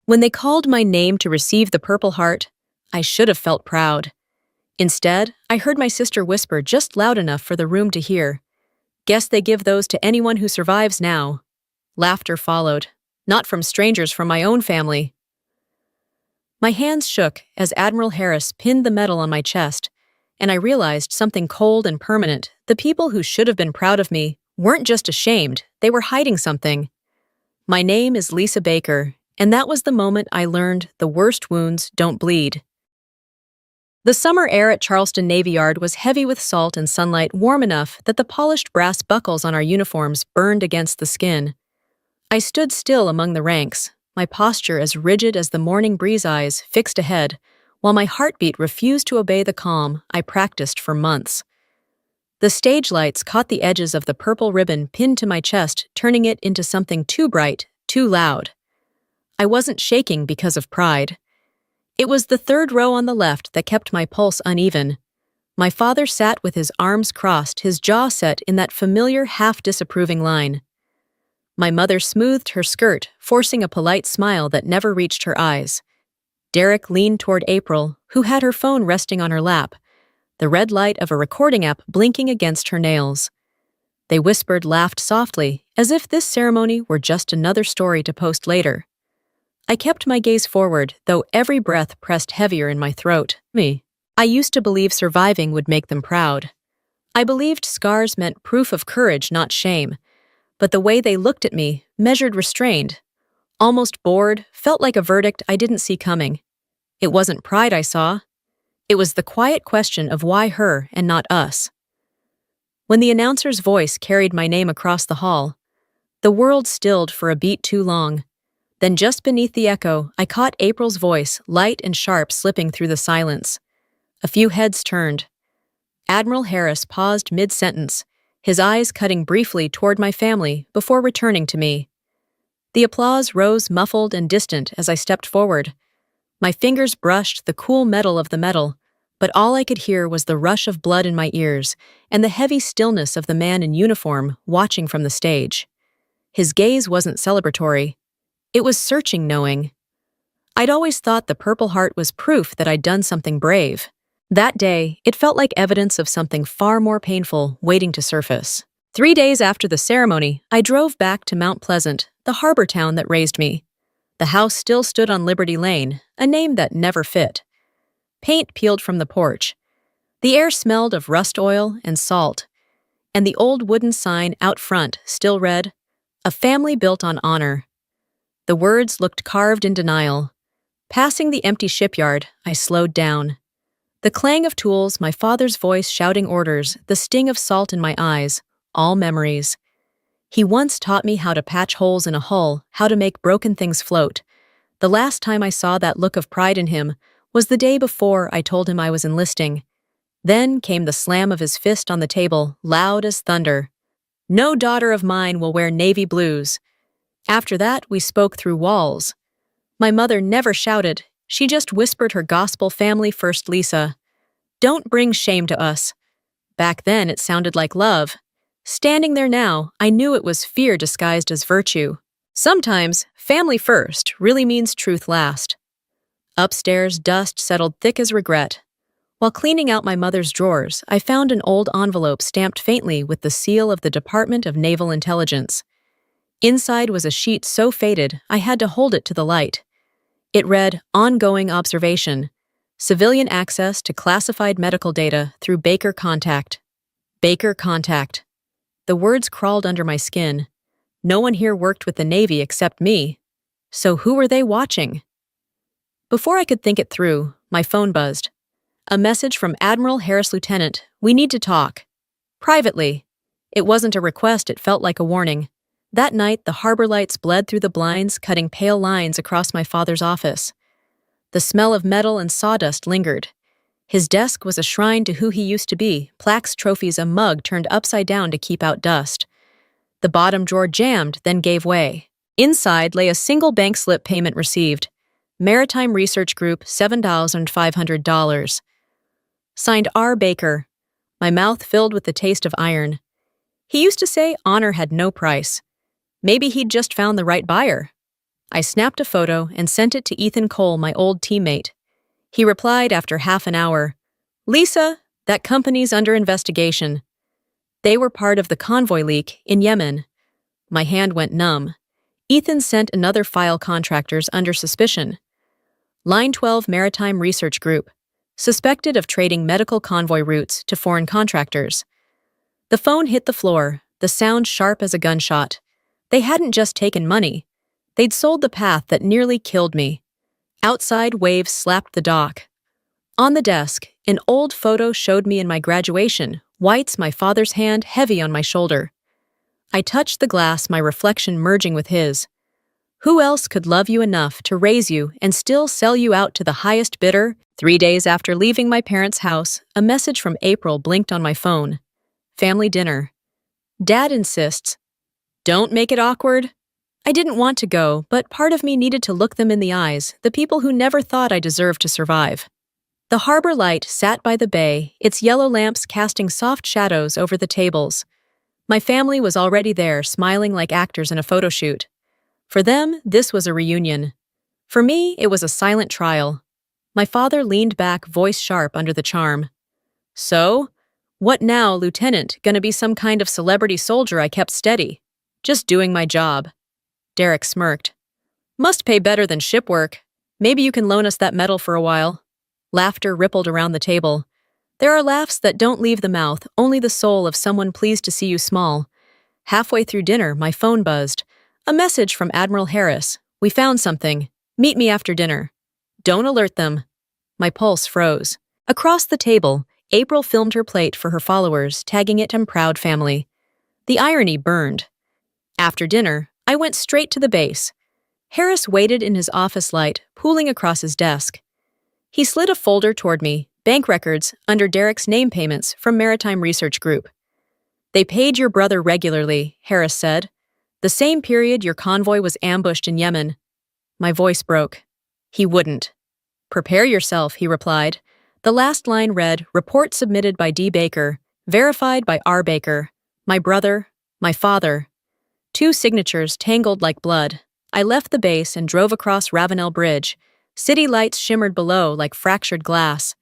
When they called my name to receive the Purple Heart, I should have felt proud. Instead, I heard my sister whisper just loud enough for the room to hear, "Guess they give those to anyone who survives now." Laughter followed, not from strangers, from my own family. My hands shook as Admiral Harris pinned the medal on my chest, and I realized something cold and permanent. The people who should have been proud of me weren't just ashamed, they were hiding something. My name is Lisa Baker, and that was the moment I learned the worst wounds don't bleed. The summer air at Charleston Navy Yard was heavy with salt and sunlight, warm enough that the polished brass buckles on our uniforms burned against the skin. I stood still among the ranks, my posture as rigid as the morning breeze, eyes fixed ahead, while my heartbeat refused to obey the calm I practiced for months. The stage lights caught the edges of the purple ribbon pinned to my chest, turning it into something too bright, too loud. I wasn't shaking because of pride. It was the third row on the left that kept my pulse uneven. My father sat with his arms crossed, his jaw set in that familiar half-disapproving line. My mother smoothed her skirt, forcing a polite smile that never reached her eyes. Derek leaned toward April, who had her phone resting on her lap, the red light of a recording app blinking against her nails. They whispered, laughed softly, as if this ceremony were just another story to post later. I kept my gaze forward, though every breath pressed heavier in my throat. I used to believe surviving would make them proud. I believed scars meant proof of courage, not shame. But the way they looked at me, measured, restrained, almost bored, felt like a verdict I didn't see coming. It wasn't pride I saw. It was the quiet question of why her and not us. When the announcer's voice carried my name across the hall, the world stilled for a beat too long. Then just beneath the echo, I caught April's voice, light and sharp, slipping through the silence. A few heads turned. Admiral Harris paused mid-sentence, his eyes cutting briefly toward my family before returning to me. The applause rose muffled and distant as I stepped forward. My fingers brushed the cool metal of the medal, but all I could hear was the rush of blood in my ears and the heavy stillness of the man in uniform watching from the stage. His gaze wasn't celebratory. It was searching, knowing. I'd always thought the Purple Heart was proof that I'd done something brave. That day, it felt like evidence of something far more painful waiting to surface. 3 days after the ceremony, I drove back to Mount Pleasant, the harbor town that raised me. The house still stood on Liberty Lane, a name that never fit. Paint peeled from the porch. The air smelled of rust oil and salt. And the old wooden sign out front still read, "A family built on honor." The words looked carved in denial. Passing the empty shipyard, I slowed down. The clang of tools, my father's voice shouting orders, the sting of salt in my eyes, all memories. He once taught me how to patch holes in a hull, how to make broken things float. The last time I saw that look of pride in him was the day before I told him I was enlisting. Then came the slam of his fist on the table, loud as thunder. "No daughter of mine will wear navy blues." After that, we spoke through walls. My mother never shouted. She just whispered her gospel, "Family first, Lisa. Don't bring shame to us." Back then, it sounded like love. Standing there now, I knew it was fear disguised as virtue. Sometimes, family first really means truth last. Upstairs, dust settled thick as regret. While cleaning out my mother's drawers, I found an old envelope stamped faintly with the seal of the Department of Naval Intelligence. Inside was a sheet so faded I had to hold it to the light. It read, "Ongoing observation. Civilian access to classified medical data through Baker Contact." Baker Contact. The words crawled under my skin. No one here worked with the Navy except me. So who were they watching? Before I could think it through, my phone buzzed. A message from Admiral Harris, "Lieutenant, we need to talk." Privately. It wasn't a request, it felt like a warning. That night, the harbor lights bled through the blinds, cutting pale lines across my father's office. The smell of metal and sawdust lingered. His desk was a shrine to who he used to be, plaques, trophies, a mug turned upside down to keep out dust. The bottom drawer jammed, then gave way. Inside lay a single bank slip payment received. Maritime Research Group, $7,500. Signed R. Baker. My mouth filled with the taste of iron. He used to say honor had no price. Maybe he'd just found the right buyer. I snapped a photo and sent it to Ethan Cole, my old teammate. He replied after half an hour, "Lisa, that company's under investigation." They were part of the convoy leak in Yemen. My hand went numb. Ethan sent another file, contractors under suspicion. Line 12 Maritime Research Group, suspected of trading medical convoy routes to foreign contractors. The phone hit the floor, the sound sharp as a gunshot. They hadn't just taken money. They'd sold the path that nearly killed me. Outside, waves slapped the dock. On the desk, an old photo showed me in my graduation, White's, my father's hand heavy on my shoulder. I touched the glass, my reflection merging with his. Who else could love you enough to raise you and still sell you out to the highest bidder? 3 days after leaving my parents' house, a message from April blinked on my phone. Family dinner. Dad insists. Don't make it awkward. I didn't want to go, but part of me needed to look them in the eyes, the people who never thought I deserved to survive. The harbor light sat by the bay, its yellow lamps casting soft shadows over the tables. My family was already there, smiling like actors in a photo shoot. For them, this was a reunion. For me, it was a silent trial. My father leaned back, voice sharp under the charm. So, what now, Lieutenant? Gonna be some kind of celebrity soldier? I kept steady. Just doing my job. Derek smirked. Must pay better than ship work. Maybe you can loan us that medal for a while. Laughter rippled around the table. There are laughs that don't leave the mouth, only the soul of someone pleased to see you small. Halfway through dinner, my phone buzzed. A message from Admiral Harris. We found something. Meet me after dinner. Don't alert them. My pulse froze. Across the table, April filmed her plate for her followers, tagging it Proud Family. The irony burned. After dinner, I went straight to the base. Harris waited in his office light, pooling across his desk. He slid a folder toward me, bank records under Derek's name, payments from Maritime Research Group. They paid your brother regularly, Harris said. The same period your convoy was ambushed in Yemen. My voice broke. He wouldn't. Prepare yourself, he replied. The last line read, report submitted by D. Baker, verified by R. Baker. My brother, my father. 2 signatures tangled like blood. I left the base and drove across Ravenel Bridge. City lights shimmered below like fractured glass.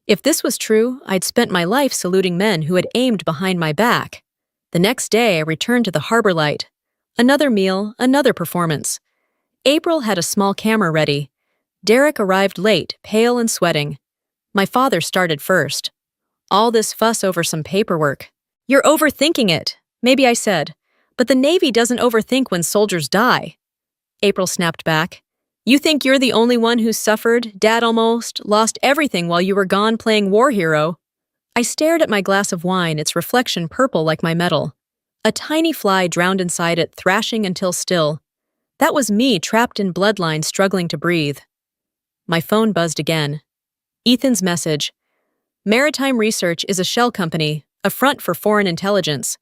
If this was true, I'd spent my life saluting men who had aimed behind my back. The next day, I returned to the harbor light. Another meal, another performance. April had a small camera ready. Derek arrived late, pale and sweating. My father started first. All this fuss over some paperwork. You're overthinking it, maybe I said. But the Navy doesn't overthink when soldiers die. April snapped back. You think you're the only one who's suffered? Dad almost lost everything while you were gone playing war hero. I stared at my glass of wine, its reflection purple like my metal. A tiny fly drowned inside it, thrashing until still. That was me, trapped in bloodlines, struggling to breathe. My phone buzzed again. Ethan's message. Maritime Research is a shell company, a front for foreign intelligence.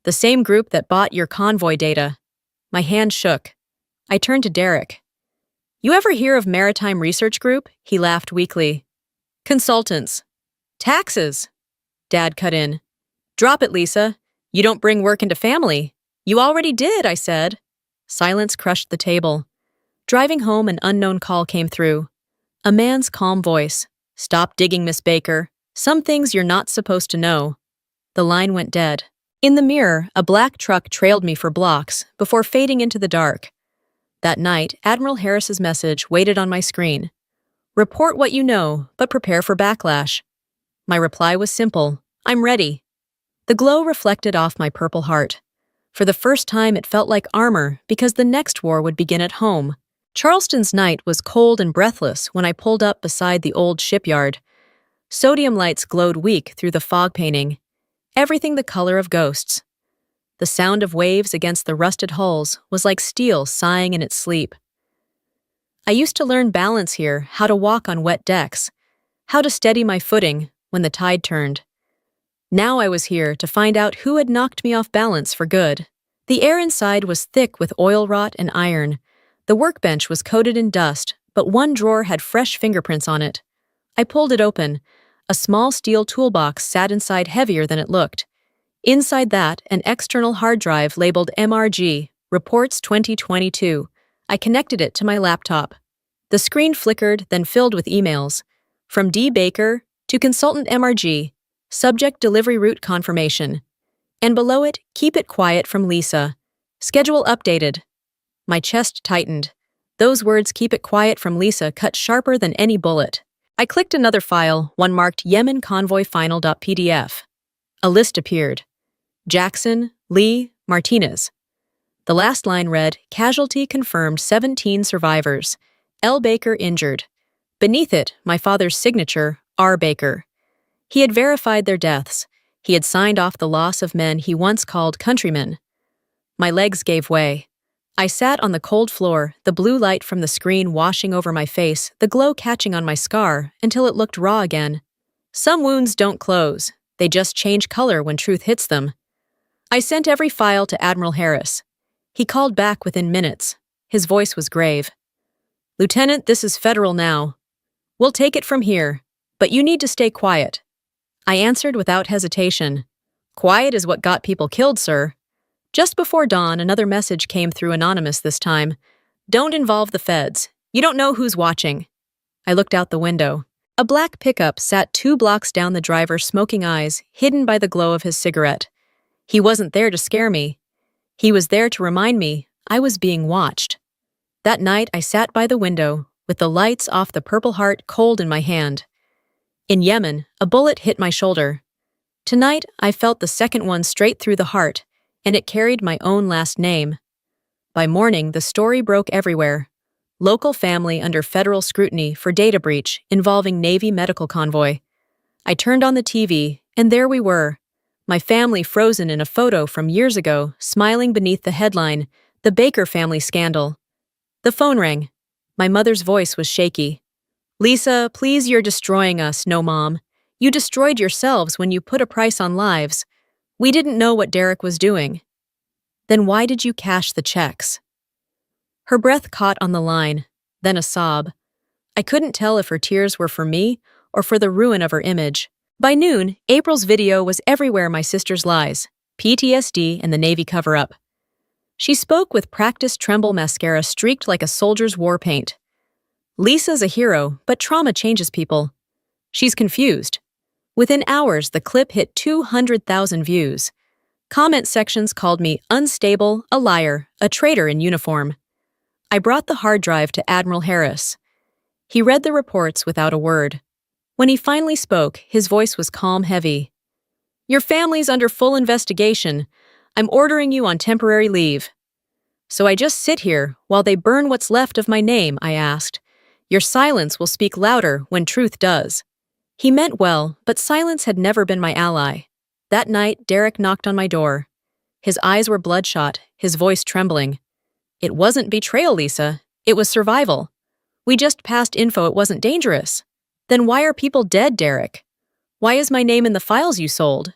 The same group that bought your convoy data. My hand shook. I turned to Derek. You ever hear of Maritime Research Group? He laughed weakly. Consultants. Taxes. Dad cut in. Drop it, Lisa. You don't bring work into family. You already did, I said. Silence crushed the table. Driving home, an unknown call came through. A man's calm voice. Stop digging, Miss Baker. Some things you're not supposed to know. The line went dead. In the mirror, a black truck trailed me for blocks before fading into the dark. That night, Admiral Harris's message waited on my screen. Report what you know, but prepare for backlash. My reply was simple. I'm ready. The glow reflected off my purple heart. For the first time, it felt like armor because the next war would begin at home. Charleston's night was cold and breathless when I pulled up beside the old shipyard. Sodium lights glowed weak through the fog painting. Everything the color of ghosts. The sound of waves against the rusted hulls was like steel sighing in its sleep. I used to learn balance here, how to walk on wet decks, how to steady my footing when the tide turned. Now I was here to find out who had knocked me off balance for good. The air inside was thick with oil rot and iron. The workbench was coated in dust, but one drawer had fresh fingerprints on it. I pulled it open. A small steel toolbox sat inside, heavier than it looked. Inside that, an external hard drive labeled MRG, Reports 2022, I connected it to my laptop. The screen flickered, then filled with emails. From D. Baker to Consultant MRG, subject delivery route confirmation. And below it, keep it quiet from Lisa. Schedule updated. My chest tightened. Those words, keep it quiet from Lisa, cut sharper than any bullet. I clicked another file, one marked Yemen Convoy Final.pdf. A list appeared. Jackson, Lee, Martinez. The last line read, casualty confirmed 17 survivors. L. Baker injured. Beneath it, my father's signature, R. Baker. He had verified their deaths. He had signed off the loss of men he once called countrymen. My legs gave way. I sat on the cold floor, the blue light from the screen washing over my face, the glow catching on my scar, until it looked raw again. Some wounds don't close. They just change color when truth hits them. I sent every file to Admiral Harris. He called back within minutes. His voice was grave. Lieutenant, this is federal now. We'll take it from here, but you need to stay quiet. I answered without hesitation. Quiet is what got people killed, sir. Just before dawn, another message came through, anonymous this time. Don't involve the feds. You don't know who's watching. I looked out the window. A black pickup sat 2 blocks down, the driver smoking eyes, hidden by the glow of his cigarette. He wasn't there to scare me. He was there to remind me I was being watched. That night, I sat by the window, with the lights off, the Purple Heart cold in my hand. In Yemen, a bullet hit my shoulder. Tonight, I felt the second one straight through the heart, and it carried my own last name. By morning, the story broke everywhere. Local family under federal scrutiny for data breach involving Navy medical convoy. I turned on the TV, and there we were. My family frozen in a photo from years ago, smiling beneath the headline, The Baker Family Scandal. The phone rang. My mother's voice was shaky. Lisa, please, you're destroying us. No, Mom. You destroyed yourselves when you put a price on lives. We didn't know what Derek was doing. Then why did you cash the checks? Her breath caught on the line, then a sob. I couldn't tell if her tears were for me or for the ruin of her image. By noon, April's video was everywhere, my sister's lies, PTSD, and the Navy cover-up. She spoke with practiced tremble, mascara streaked like a soldier's war paint. Lisa's a hero, but trauma changes people. She's confused. Within hours, the clip hit 200,000 views. Comment sections called me unstable, a liar, a traitor in uniform. I brought the hard drive to Admiral Harris. He read the reports without a word. When he finally spoke, his voice was calm, heavy. Your family's under full investigation. I'm ordering you on temporary leave. So I just sit here while they burn what's left of my name, I asked. Your silence will speak louder when truth does. He meant well, but silence had never been my ally. That night, Derek knocked on my door. His eyes were bloodshot, his voice trembling. It wasn't betrayal, Lisa. It was survival. We just passed info it wasn't dangerous. Then why are people dead, Derek? Why is my name in the files you sold?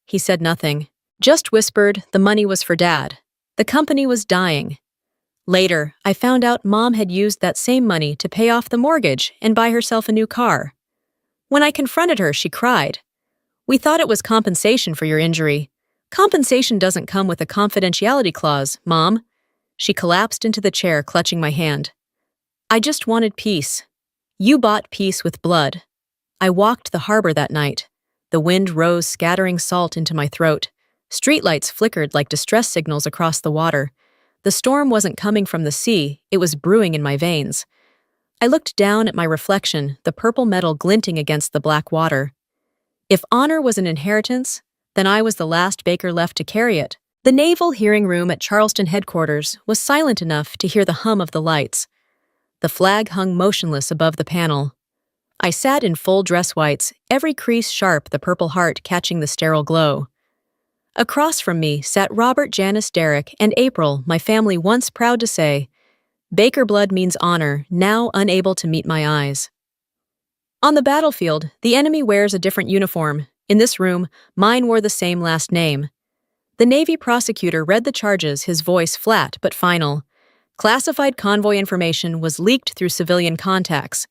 He said nothing, just whispered the money was for Dad. The company was dying. Later, I found out Mom had used that same money to pay off the mortgage and buy herself a new car. When I confronted her, she cried. We thought it was compensation for your injury. Compensation doesn't come with a confidentiality clause, Mom. She collapsed into the chair, clutching my hand. I just wanted peace. You bought peace with blood. I walked the harbor that night. The wind rose, scattering salt into my throat. Streetlights flickered like distress signals across the water. The storm wasn't coming from the sea, it was brewing in my veins. I looked down at my reflection, the purple metal glinting against the black water. If honor was an inheritance, then I was the last Baker left to carry it. The naval hearing room at Charleston headquarters was silent enough to hear the hum of the lights. The flag hung motionless above the panel. I sat in full dress whites, every crease sharp, the Purple Heart catching the sterile glow. Across from me sat Robert, Janice, Derek, and April, my family once proud to say, Baker blood means honor, now unable to meet my eyes. On the battlefield, the enemy wears a different uniform. In this room, mine wore the same last name. The Navy prosecutor read the charges, his voice flat but final. Classified convoy information was leaked through civilian contacts.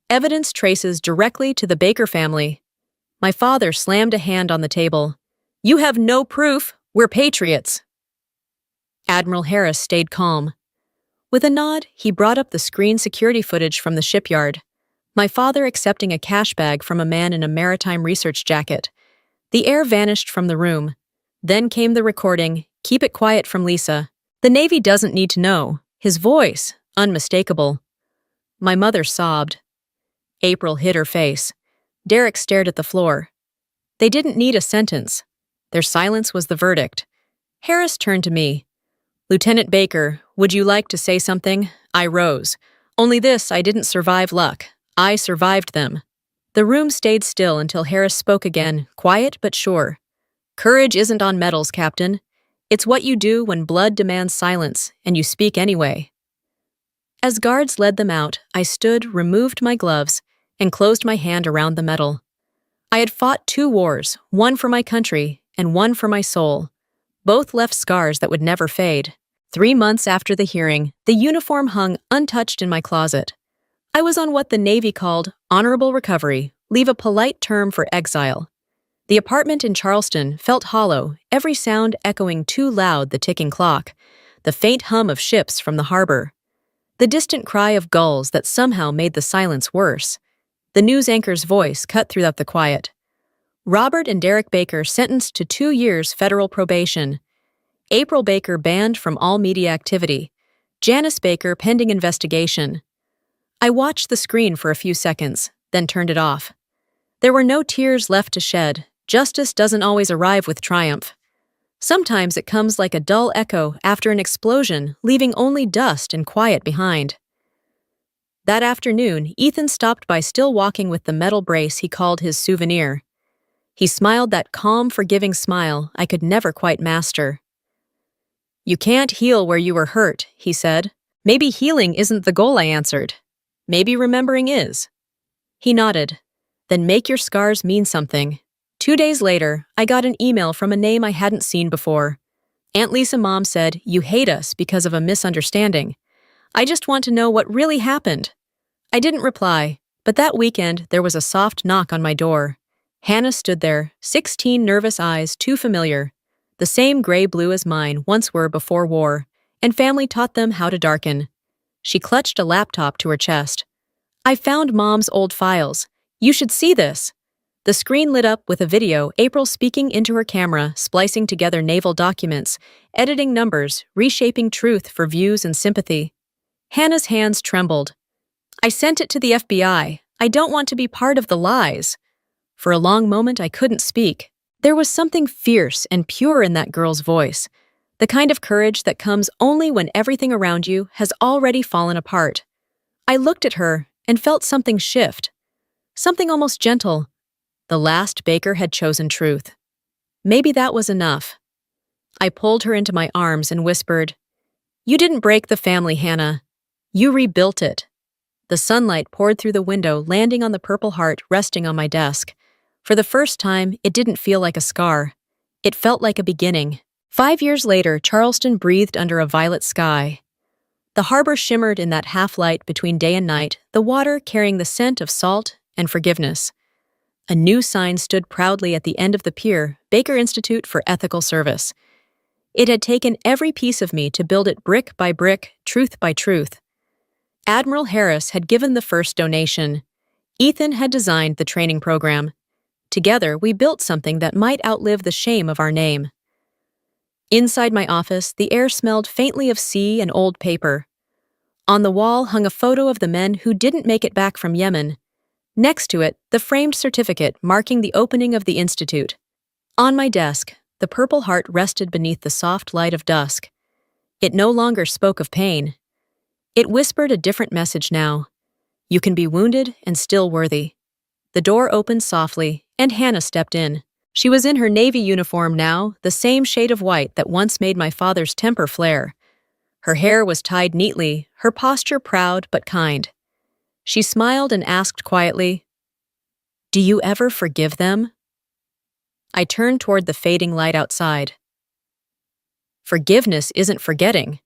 Evidence traces directly to the Baker family. My father slammed a hand on the table. You have no proof. We're patriots. Admiral Harris stayed calm. With a nod, he brought up the screen security footage from the shipyard. My father accepting a cash bag from a man in a maritime research jacket. The air vanished from the room. Then came the recording, "Keep it quiet" from Lisa. "The Navy doesn't need to know." His voice, unmistakable. My mother sobbed. April hid her face. Derek stared at the floor. They didn't need a sentence. Their silence was the verdict. Harris turned to me. "Lieutenant Baker, would you like to say something?" I rose. "Only this, I didn't survive luck. I survived them." The room stayed still until Harris spoke again, quiet but sure. "Courage isn't on medals, Captain. It's what you do when blood demands silence, and you speak anyway." As guards led them out, I stood, removed my gloves, and closed my hand around the medal. I had fought 2 wars, one for my country and one for my soul. Both left scars that would never fade. 3 months after the hearing, the uniform hung untouched in my closet. I was on what the Navy called honorable recovery, leave a polite term for exile. The apartment in Charleston felt hollow, every sound echoing too loud the ticking clock, the faint hum of ships from the harbor, the distant cry of gulls that somehow made the silence worse. The news anchor's voice cut through the quiet. Robert and Derek Baker sentenced to 2 years federal probation. April Baker banned from all media activity. Janice Baker pending investigation. I watched the screen for a few seconds, then turned it off. There were no tears left to shed. Justice doesn't always arrive with triumph. Sometimes it comes like a dull echo after an explosion, leaving only dust and quiet behind. That afternoon, Ethan stopped by, still walking with the metal brace he called his souvenir. He smiled that calm, forgiving smile I could never quite master. "You can't heal where you were hurt," he said. "Maybe healing isn't the goal," I answered. "Maybe remembering is." He nodded. "Then make your scars mean something." 2 days later, I got an email from a name I hadn't seen before. "Aunt Lisa, Mom said, you hate us because of a misunderstanding. I just want to know what really happened." I didn't reply, but that weekend there was a soft knock on my door. Hannah stood there, 16 nervous eyes, too familiar. The same gray-blue as mine once were before war, and family taught them how to darken. She clutched a laptop to her chest. "I found Mom's old files. You should see this." The screen lit up with a video, April speaking into her camera, splicing together naval documents, editing numbers, reshaping truth for views and sympathy. Hannah's hands trembled. "I sent it to the FBI. I don't want to be part of the lies." For a long moment I couldn't speak. There was something fierce and pure in that girl's voice, the kind of courage that comes only when everything around you has already fallen apart. I looked at her and felt something shift, something almost gentle. The last Baker had chosen truth. Maybe that was enough. I pulled her into my arms and whispered, "You didn't break the family, Hannah. You rebuilt it." The sunlight poured through the window, landing on the Purple Heart resting on my desk. For the first time, it didn't feel like a scar. It felt like a beginning. 5 years later, Charleston breathed under a violet sky. The harbor shimmered in that half-light between day and night, the water carrying the scent of salt and forgiveness. A new sign stood proudly at the end of the pier, Baker Institute for Ethical Service. It had taken every piece of me to build it brick by brick, truth by truth. Admiral Harris had given the first donation. Ethan had designed the training program. Together, we built something that might outlive the shame of our name. Inside my office, the air smelled faintly of sea and old paper. On the wall hung a photo of the men who didn't make it back from Yemen. Next to it, the framed certificate marking the opening of the institute. On my desk, the Purple Heart rested beneath the soft light of dusk. It no longer spoke of pain. It whispered a different message now. You can be wounded and still worthy. The door opened softly, and Hannah stepped in. She was in her Navy uniform now, the same shade of white that once made my father's temper flare. Her hair was tied neatly, her posture proud but kind. She smiled and asked quietly, "Do you ever forgive them?" I turned toward the fading light outside. "Forgiveness isn't forgetting,"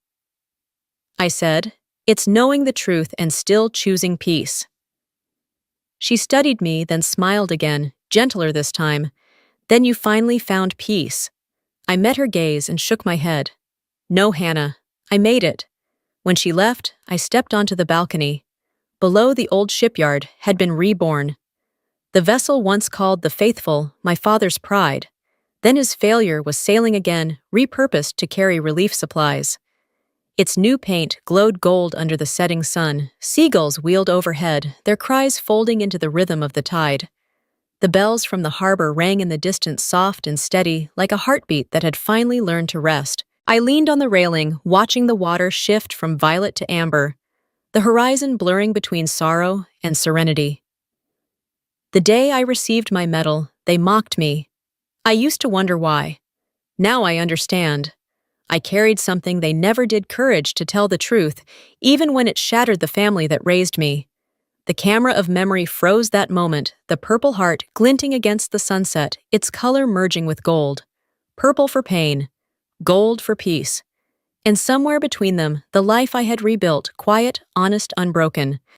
I said. "It's knowing the truth and still choosing peace." She studied me, then smiled again, gentler this time. "Then you finally found peace." I met her gaze and shook my head. "No, Hannah, I made it. When she left, I stepped onto the balcony. Below, the old shipyard had been reborn. The vessel once called the Faithful, my father's pride. Then his failure was sailing again, repurposed to carry relief supplies. Its new paint glowed gold under the setting sun. Seagulls wheeled overhead, their cries folding into the rhythm of the tide. The bells from the harbor rang in the distance, soft and steady, like a heartbeat that had finally learned to rest. I leaned on the railing, watching the water shift from violet to amber, the horizon blurring between sorrow and serenity. The day I received my medal, they mocked me. I used to wonder why. Now I understand. I carried something they never did, courage to tell the truth, even when it shattered the family that raised me. The camera of memory froze that moment, the purple heart glinting against the sunset, its color merging with gold. Purple for pain, gold for peace. And somewhere between them, the life I had rebuilt, quiet, honest, unbroken.